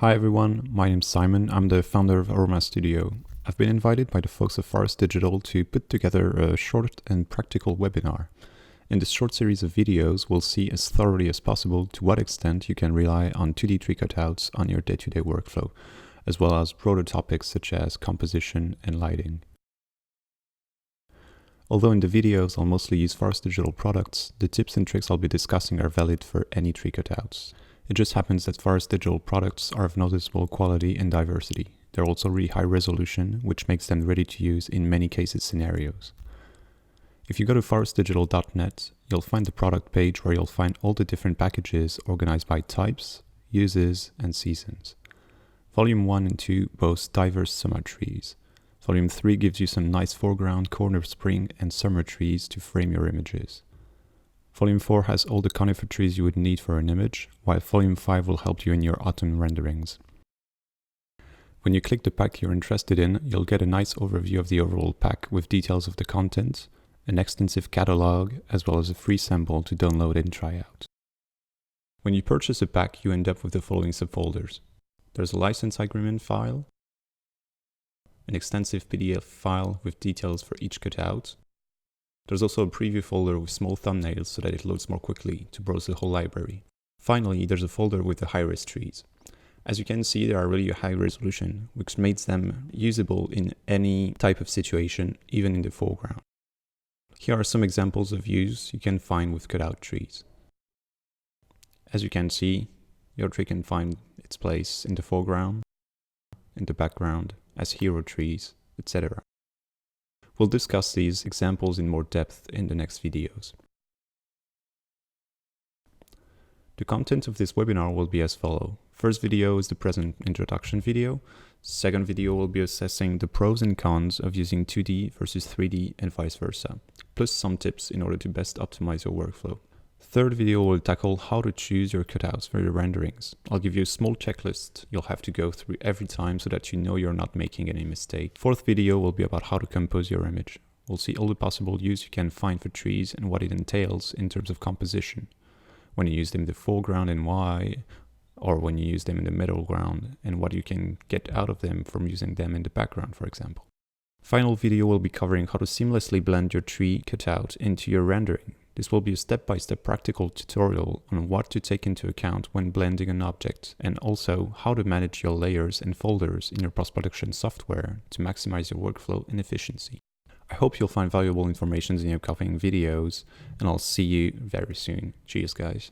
Hi everyone, my name's Simon. I'm the founder of Horoma Studio. I've been invited by the folks of Forest Digital to put together a short and practical webinar. In this short series of videos, we'll see as thoroughly as possible to what extent you can rely on 2D tree cutouts on your day-to-day workflow, as well as broader topics such as composition and lighting. Although in the videos I'll mostly use Forest Digital products, the tips and tricks I'll be discussing are valid for any tree cutouts. It just happens that Forest Digital products are of noticeable quality and diversity. They're also really high resolution, which makes them ready to use in many cases scenarios. If you go to forestdigital.net, you'll find the product page where you'll find all the different packages organized by types, uses, and seasons. Volume 1 and 2 boast diverse summer trees. Volume 3 gives you some nice foreground, corner spring, and summer trees to frame your images. Volume 4 has all the conifer trees you would need for an image, while Volume 5 will help you in your autumn renderings. When you click the pack you're interested in, you'll get a nice overview of the overall pack with details of the content, an extensive catalog, as well as a free sample to download and try out. When you purchase a pack, you end up with the following subfolders. There's a license agreement file, an extensive PDF file with details for each cutout. There's also a preview folder with small thumbnails so that it loads more quickly to browse the whole library. Finally, there's a folder with the high-res trees. As you can see, they are really high resolution, which makes them usable in any type of situation, even in the foreground. Here are some examples of views you can find with cutout trees. As you can see, your tree can find its place in the foreground, in the background, as hero trees, etc. We'll discuss these examples in more depth in the next videos. The content of this webinar will be as follows. First video is the present introduction video. Second video will be assessing the pros and cons of using 2D versus 3D and vice versa, plus some tips in order to best optimize your workflow. Third video will tackle how to choose your cutouts for your renderings. I'll give you a small checklist you'll have to go through every time so that you know you're not making any mistake. Fourth video will be about how to compose your image. We'll see all the possible use you can find for trees and what it entails in terms of composition. When you use them in the foreground and why, or when you use them in the middle ground and what you can get out of them from using them in the background, for example. Final video will be covering how to seamlessly blend your tree cutout into your rendering. This will be a step-by-step practical tutorial on what to take into account when blending an object, and also how to manage your layers and folders in your post-production software to maximize your workflow and efficiency. I hope you'll find valuable information in the upcoming videos, and I'll see you very soon. Cheers, guys.